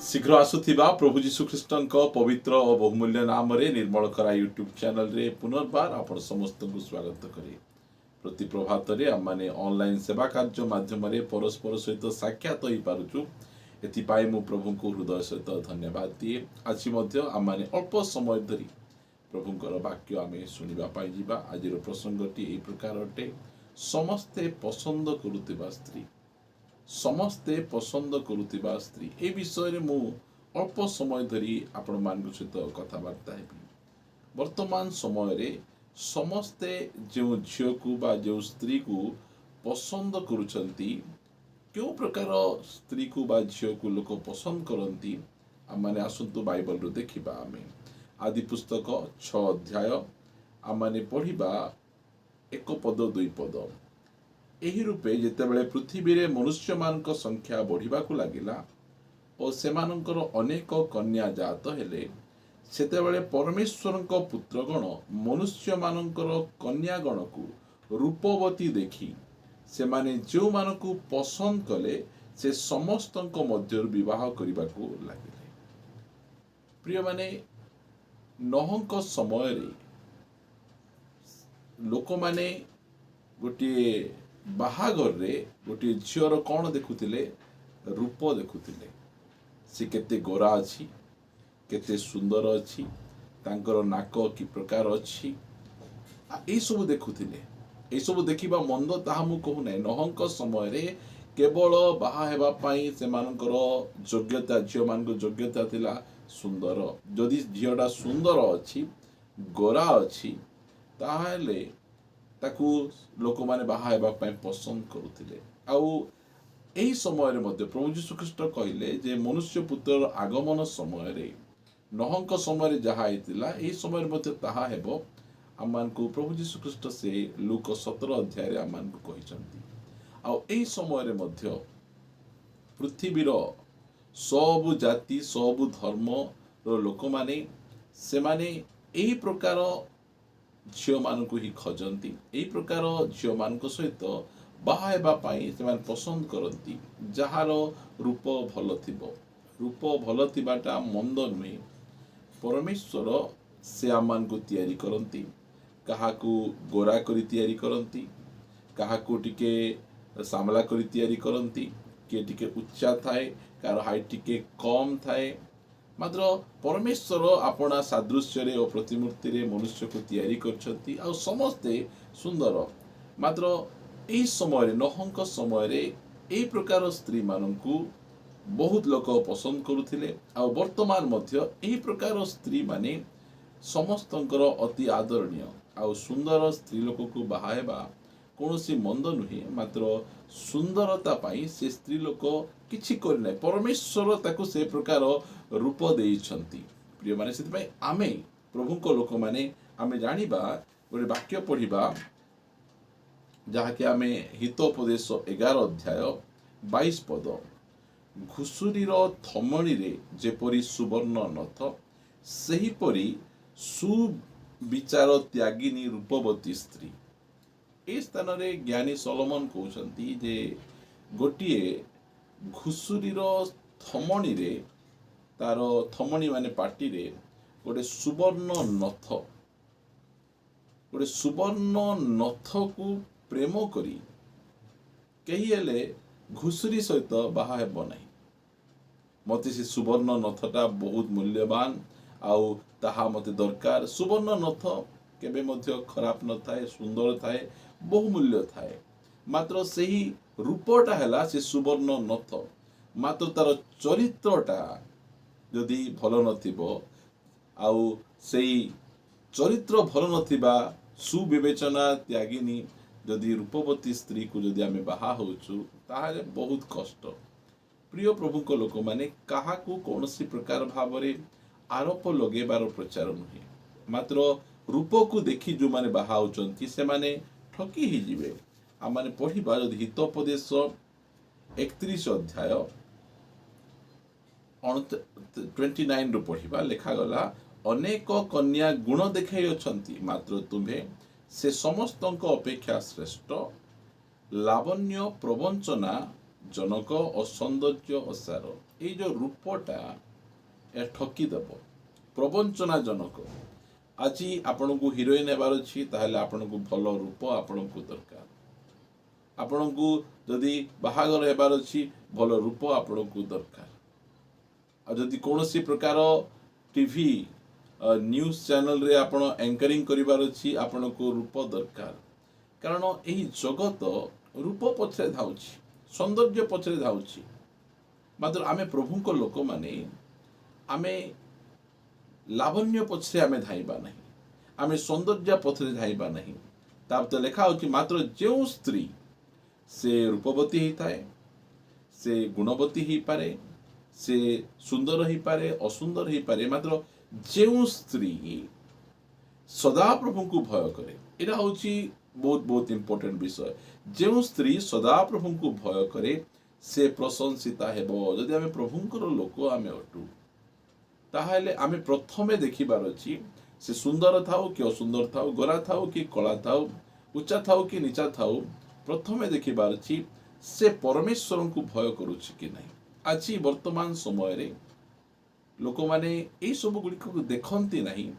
शीघ्र आसुथिबा प्रभु जीशु ख्रीष्टଙ୍କ पवित्र और बहुमूल्य नाम रे निर्मल करा यूट्यूब चैनल रे पुनर्बार आपण समस्त को स्वागत करे। प्रति प्रभात रे हम माने ऑनलाइन सेवा कार्य माध्यम रे परस्पर सहित साक्षात होई पारुछु। एति पाई मु प्रभु को हृदय सहित धन्यवाद दिए। आज मध्य हम माने अल्प समय धरी प्रभुଙ୍କର वाक्य आमे सुनिबा पाई जिबा। आजिर प्रसंगटी एई प्रकार अटे, समस्ते पसंद करुथिबा स्त्री। समस्ते पसंद करुथिबा स्त्री ए विषय रे मु अल्प समय धरी आपण मान सहित कथबार्ता हेबी। वर्तमान समय रे समस्ते जो झियो को बा जो स्त्री को पसंद करुछंती, क्यों प्रकार स्त्री को बा झियो को लोक पसंद करंती आम माने आसंतु बाइबल रो देखिबा। आमे आदि पुस्तक 6 अध्याय आम माने पढ़िबा 1 पद 2 पद। एही रूपे जेतेबेले पृथ्वी रे मनुष्य मानक संख्या बढ़िबा को लागिला और सेमानकर अनेक कन्या जात हेले, सेतेबेले परमेश्वरक पुत्रगण मनुष्य मानकर कन्यागण को रूपवती देखी सेमाने जो मानकु पसंद कले से समस्तक मध्य विवाह करबा को लागिले। प्रिय माने नहंक समय रे लोक माने गोटे बाहागर रे गोटे झीवर कौन देखुतिले, रूप देखुतिले। से केते गोरा अछि, केते सुंदर अछि, तांकर नाक कि प्रकार अछि, ए सब देखुतिले। ए सब देखिबा मंद ताहा मु कहू नै। नहंक समय रे केवल बाहा हेबा पई सेमानकर योग्यता, झियो मानक योग्यता थिला सुंदर। जदि झियोटा सुंदर अछि, गोरा अछि, ताहाले ताकू लोक माने बाहा हेबा पई पसंद करुथिले। आउ एही समय रे मध्ये प्रभु यीशु ख्रीष्ट कहिले जे मनुष्य पुत्र आगमन समय रे नहंक समय रे जहा हेतिला एही समय रे मध्ये ताहा हेबो। आमान को प्रभु यीशु ख्रीष्ट से लूक 17 अध्याय रे आमान को कहिसंती। आउ एही समय रे मध्ये पृथ्वी रो सब जाति सब धर्म रो लोक माने से माने एही प्रकार झियो मानकु ही खजंती। एही प्रकार झियो मानक सहित बाहा हेबा पई सेमान पसंद करंती जहार रूप भल थिबो। रूप भल थिबाटा मंद नुहे। परमेश्वर से आमान को तैयारी करंती, काहाकू गोरा करी तैयारी करंती, काहाकू टिके सामला करी तैयारी करंती, के टिके उच्चा थाए, कार हाइट टिके कम थाए। मात्र परमेश्वर अपना सादृश्य रे और प्रतिमूर्ति रे मनुष्य को तैयारी करछंती आ समस्ते सुंदर। मात्र एही समय नहंक समय रे एही प्रकार स्त्री माननकु बहुत लोक पसंद करुथिले। आ वर्तमान मध्य एही प्रकार स्त्री माने समस्तंकर अति आदरणीय आ सुंदर स्त्री लोक को बाहा हेबा कौनसी मंद नुहे। मात्र सुंदरता पाई से स्त्री लोक किछि करि नै, परमेश्वर ताकू से प्रकार रूप देइछंती। प्रिय माने सेति पई आमे प्रभुको लोक माने आमे जानिबा गोटे वाक्य पढ़िबा जहा कि आमे हितोपदेश 11 अध्याय 22 पद। घुसुरीर थमणी रे जेपरी सुवर्ण नथ, सेही परी सुविचार त्यागिनी रूपवती स्त्री। ए स्थान रे ज्ञानी सोलोमन कहउछंती जे गोटिए घुसुरीर थमणी रे, तार थमणी माने पाटी रे गोटे सुवर्ण नथ, गोटे सुवर्ण नथ को प्रेम करी केही हेले घुसुरी सहित बाहा हेबो नै। मते से सुवर्ण नथटा बहुत मूल्यवान आउ ताहा मते दरकार। सुवर्ण नथ केबे मध्य खराब न थाए, सुंदर थाए, बहुमूल्य थाए। मात्र सेही रूपटा हैला से सुवर्ण नथ, मात्र तार चरित्रटा यदि भल नथिबो आउ सेही चरित्र भल नथिबा सुविवेचना त्यागिनी यदि रूपवती स्त्री को यदि आमे बाहा होउछु ताहाले बहुत कष्ट। प्रिय प्रभु को लोक माने काहाकू कौनसी प्रकार भावरे आरोप लगेबार प्रचार नुहे। मात्र रूप को देखी जो माने बाहा होचंती से माने ठकी ही जिवे। आ माने पढ़िबा यदि हितोपदेश 31 अध्याय 29 रो पढ़िबा लेखा गला, अनेक कन्या गुण देखाई अछंती, मात्र तुम्हे से समस्तक अपेक्षा श्रेष्ठ, लावण्य प्रवंचना जनक और सौंदर्य असार। এই जो रूपटा ए ठकीदेव प्रवंचनाजनक आज आपण को हिरोइन हेबार अच्छी ताहले आपण को भल रूप आपण को दरकार आपण को जदि बाहागर हेबार अच्छी भल रूप आपण को दरकार आ जदि कौन प्रकार टीवी न्यूज चैनल रे आपण एंकरिंग करिवार अच्छी आपण को रूप दरकार कारण यही जगत रूप पछरे धाउछि सौंदर्य पछरे धाउछि मात्र आमे प्रभु को लोक माने आमे लावण्य पछरे आमे धाइबा नहीं आमे सौंदर्य पछरे धाइबा नहीं ताप तो लिखा होछि मात्र जो स्त्री से रूपवती ही थाए से गुणवती ही पारे से सुंदर ही पारे असुंदर ही पारे मात्र जो स्त्री सदा प्रभु को भय करे एटा होछि बहुत बहुत इंपोर्टेंट विषय जो स्त्री सदा प्रभु को भय करे से प्रशंसिता हेबो जदि आमे प्रभुंकर लोक आमे अटू ताहले आमे प्रथमे देखिबार अछि से सुंदर थाउ कि असुंदर थाउ गोरा थाउ कि कला थाउ उच्चा थाउ कि नीचा थाउ प्रथमे देखिबार अछि से परमेश्वर को भय करूछि कि नहीं आज वर्तमान समय रे लोक माने एई सब गुडी को देखंती नहीं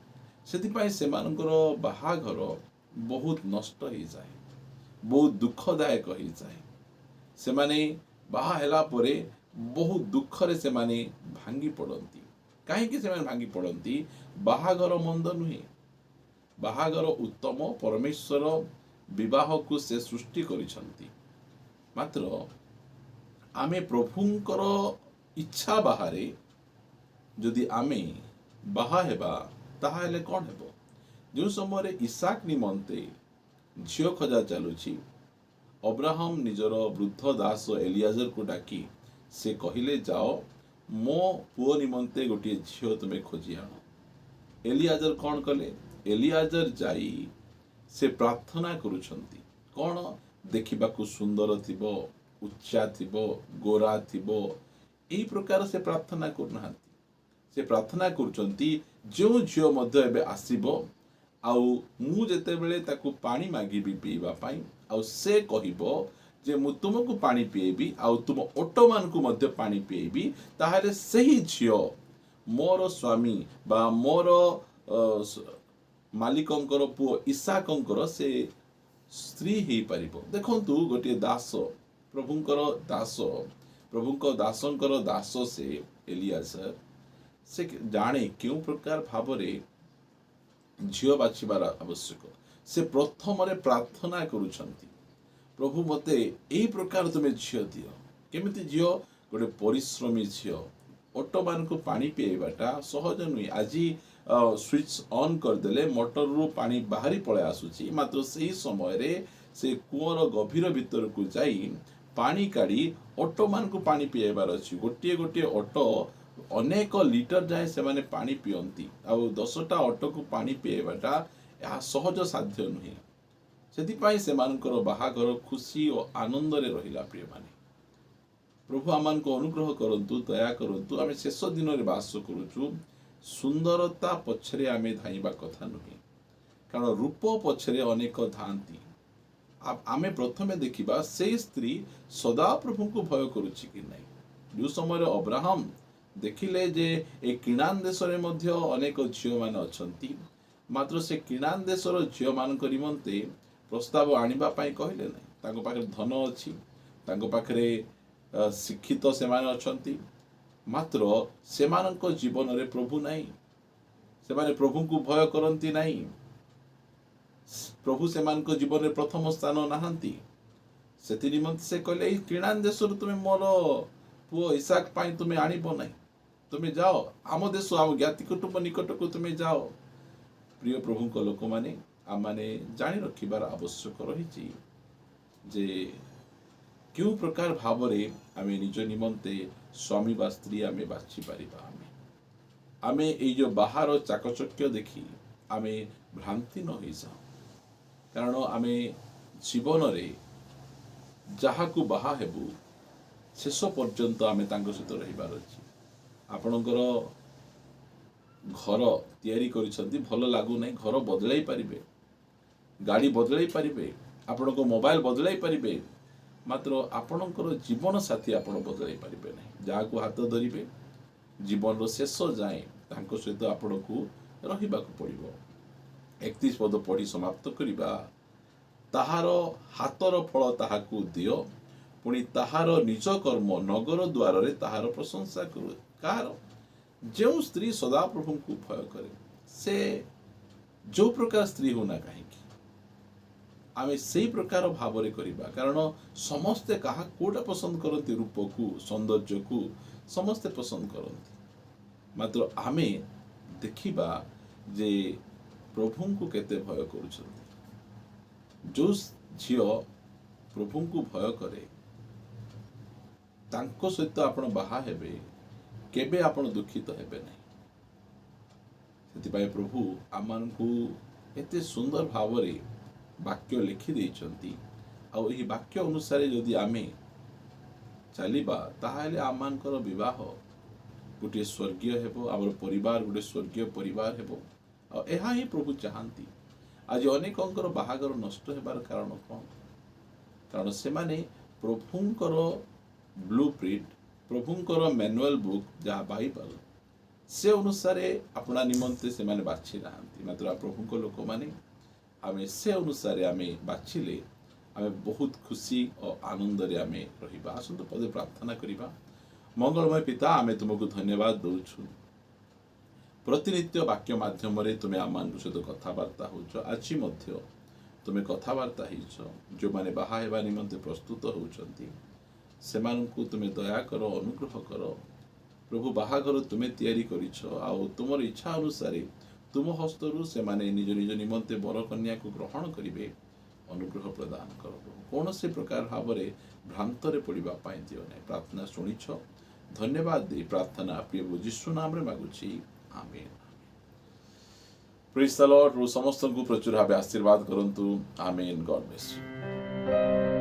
सेतिपाई सेमानकर बाहाघर बहुत नष्ट हो जाए बहुत दुखदायक हो जाए से माने बाहा हेला परे बहुत दुखरे से माने भांगी पड़ती कहीं से भांगी पड़ती बाहाघर मंद नुहे बाहाघर उत्तम परमेश्वर विवाह को से सृष्टि करिसंती मात्र आमे प्रभुंकर इच्छा बाहरे जदि आमे बाहा हेबा ताहाले कौन हेबो जो समय इसाक निमंते झील खोजा चलुची अब्राहम निजर वृद्ध दास एलियाजर को डाकी से कहिले जाओ मो पुओ निमंते गोटे झील तुम्हें खोजी आण एलियाजर कौन कले एलियाजर जाई से प्रार्थना करुछंती कौन देखिबाकू सुंदर थिबो उच्चा थिबो गोरा थिबो एई प्रकार से प्रार्थना करनाहांती से प्रार्थना करुछंती जो झील मध्य एबे आसीबो आउ मु जेते बेले ताकू पानी मागिबी पीवा पाई आउ से कहिबो जे मु तुमको पानी पिएबी आउ तुम ओटो मान को मध्य पानी पिएबी ताहाले सही झियो मोर स्वामी बा मोर मालिकंकर पुओ इसाकंकर से स्त्री ही पारिबो देखंतु गोटे दास प्रभुंकर दास प्रभुंकर दासंकर दास से एलियाजर से जाने क्यों प्रकार भावरे झील बाछिबार आवश्यक से प्रथम प्रार्थना करुछंती प्रभु मते एई प्रकार तुमे झील दियो केमिति झील गोटे परिश्रमी झील ऑटो मान को पानी पिएबाटा सहज नुई आज स्विच ऑन करदेले मोटर रु पानी बाहरी पळे आसुची मात्र सही समय रे से कुआर गभीर भीतर को जाई पानी काढ़ी ऑटो मान को पानी पिएबार अछि गोटे गोटे ऑटो अनेक लिटर जाए से माने पानी पियंती आउ 10टा ऑटो को पानी पिएबाटा या सहज साध्य नुहे सेतिपाई सेमानकर बाहाघर खुशी और आनंद रे रहिला प्रिय माने प्रभु आमान को अनुग्रह करंतु दया करंतु आमे शेष दिन रे वास करूछु सुंदरता पछरे आमे धाइबा कथा नुहे कारण रूप पछरे अनेक धांती आमे प्रथमे देखिबा से स्त्री सदा प्रभु को भय करूछि कि नहीं जो समय अब्राहम देखिले जे ए किणान देश रे मध्य अनेक झियो मान अछंती मात्र से किणान देशर झियो मान निमंते प्रस्ताव आनिबा पाई कहले नहीं ताको पाखरे धन अछि ताको पाखरे शिक्षित से माने अछंती मात्र सेमानक जीवन रे प्रभु नहीं से माने प्रभु को भय करंती नहीं प्रभु सेमानक जीवन रे प्रथम स्थान नाहंती सेति निमंते से कहले किणान देश रे तुमे मोर पुओ इसाक पाई तुमे आनिबो नहीं तुम्हें जाओ आम देश आम ज्ञाति कुटुंब निकट को तुम्हें जाओ प्रिय प्रभु को लोक माने आम माने जानी रखिबार आवश्यक रही जे क्यों प्रकार भाव रे आमे निज निमंते स्वामी बा स्त्री आमे बाछि परिबा आमे एई जो बाहर चाकचक्य देखी आमे भ्रांति न होई जाओ कारण आमे जीवन रे जहा को बाहा हेबु शेष पर्यंत आमे तांको सहित रहिबार अछि आपणकर घर तैयारी करिसंती भल लागु नै घर बदलाई पारिबे गाड़ी बदलाई पारिबे आपण को मोबाइल बदलाई पारिबे ମାତ୍ର ଆପଣଙ୍କର ଜୀବନ ସାଥୀ ଆପଣ ବଦଳାଇ ପାରିବେ ନାହିଁ। ଯାହାକୁ ହାତ ଧରିବେ ଜୀବନର ଶେଷ ଯାଏଁ ତାଙ୍କ ସହିତ ଆପଣଙ୍କୁ ରହିବାକୁ ପଡ଼ିବ। 31 ପଦ ପଢ଼ି ସମାପ୍ତ କରିବା। ତାହାର ହାତର ଫଳ ତାହାକୁ ଦିଅ, ପୁଣି ତାହାର ନିଜ କର୍ମ ନଗର ଦ୍ୱାରରେ ତାହାର ପ୍ରଶଂସା କରୁ। କାହାର? ଯେଉଁ ସ୍ତ୍ରୀ ସଦାପ୍ରଭୁଙ୍କୁ ଭୟ କରେ, ସେ ଯେଉଁ ପ୍ରକାର ସ୍ତ୍ରୀ ହେଉନା କାହିଁକି, ଆମେ ସେଇ ପ୍ରକାର ଭାବରେ କରିବା। କାରଣ ସମସ୍ତେ କୋଉଟା ପସନ୍ଦ କରନ୍ତି? ରୂପକୁ, ସୌନ୍ଦର୍ଯ୍ୟକୁ ସମସ୍ତେ ପସନ୍ଦ କରନ୍ତି। ମାତ୍ର ଆମେ ଦେଖିବା ଯେ ପ୍ରଭୁଙ୍କୁ କେତେ ଭୟ କରୁଛନ୍ତି। ଯେଉଁ ଝିଅ ପ୍ରଭୁଙ୍କୁ ଭୟ କରେ, ତାଙ୍କ ସହିତ ଆପଣ ବାହା ହେବେ, କେବେ ଆପଣ ଦୁଃଖିତ ହେବେ ନାହିଁ। ସେଥିପାଇଁ ପ୍ରଭୁ ଆମମାନଙ୍କୁ ଏତେ ସୁନ୍ଦର ଭାବରେ ବାକ୍ୟ ଲେଖି ଦେଇଛନ୍ତି। ଆଉ ଏହି ବାକ୍ୟ ଅନୁସାରେ ଯଦି ଆମେ ଚାଲିବା, ତାହେଲେ ଆମମାନଙ୍କର ବିବାହ ଗୋଟିଏ ସ୍ୱର୍ଗୀୟ ହେବ, ଆମର ପରିବାର ଗୋଟିଏ ସ୍ୱର୍ଗୀୟ ପରିବାର ହେବ। ଆଉ ଏହା ହିଁ ପ୍ରଭୁ ଚାହାନ୍ତି। ଆଜି ଅନେକଙ୍କର ବାହାଘର ନଷ୍ଟ ହେବାର କାରଣ କ'ଣ? କାରଣ ସେମାନେ ପ୍ରଭୁଙ୍କର ବ୍ଲୁ ପ୍ରିଣ୍ଟ, ପ୍ରଭୁଙ୍କର ମ୍ୟାନୁଆଲ ବୁକ୍ ଯାହା ବାଇବଲ, ସେ ଅନୁସାରେ ଆପଣା ନିମନ୍ତେ ସେମାନେ ବାଛି ନାହାନ୍ତି। ମାତ୍ର ପ୍ରଭୁଙ୍କ ଲୋକମାନେ ଆମେ ସେ ଅନୁସାରେ ଆମେ ବାଛିଲେ ଆମେ ବହୁତ ଖୁସି ଓ ଆନନ୍ଦରେ ଆମେ ରହିବା। ଆସନ୍ତୁ ପଦେ ପ୍ରାର୍ଥନା କରିବା। ମଙ୍ଗଳମୟ ପିତା, ଆମେ ତୁମକୁ ଧନ୍ୟବାଦ ଦେଉଛୁ। ପ୍ରତିନିତ୍ୟ ବାକ୍ୟ ମାଧ୍ୟମରେ ତୁମେ ଆମମାନଙ୍କ ସହିତ କଥାବାର୍ତ୍ତା ହେଉଛ। ଆଜି ମଧ୍ୟ ତୁମେ କଥାବାର୍ତ୍ତା ହେଇଛ। ଯେଉଁମାନେ ବାହା ହେବା ନିମନ୍ତେ ପ୍ରସ୍ତୁତ ହେଉଛନ୍ତି, ସେମାନଙ୍କୁ ତୁମେ ଦୟା କର, ଅନୁଗ୍ରହ କର। ପ୍ରଭୁ, ବାହାଘର ତୁମେ ତିଆରି କରିଛ, ଆଉ ତୁମର ଇଚ୍ଛା ଅନୁସାରେ ତୁମ ହସ୍ତରୁ ସେମାନେ ନିଜ ନିଜ ନିମନ୍ତେ ବରକନ୍ୟାକୁ ଗ୍ରହଣ କରିବେ। ଅନୁଗ୍ରହ ପ୍ରଦାନ କର ପ୍ରଭୁ। କୌଣସି ପ୍ରକାର ଭାବରେ ଭ୍ରାନ୍ତରେ ପଡ଼ିବା ପାଇଁ ଦିଅ ନାହିଁ। ପ୍ରାର୍ଥନା ଶୁଣିଛ, ଧନ୍ୟବାଦ ଦେଇ ପ୍ରାର୍ଥନା ପ୍ରିୟ ଯୀଶୁ ନାମରେ ମାଗୁଛି, ଆମେନ୍। ପ୍ରେଜ୍ ଦ ଲର୍ଡ। ସମସ୍ତଙ୍କୁ ପ୍ରଚୁର ଭାବେ ଆଶୀର୍ବାଦ କରନ୍ତୁ। ଆମେନ୍। ଗଡ୍ ବ୍ଲେସ୍ ୟୁ।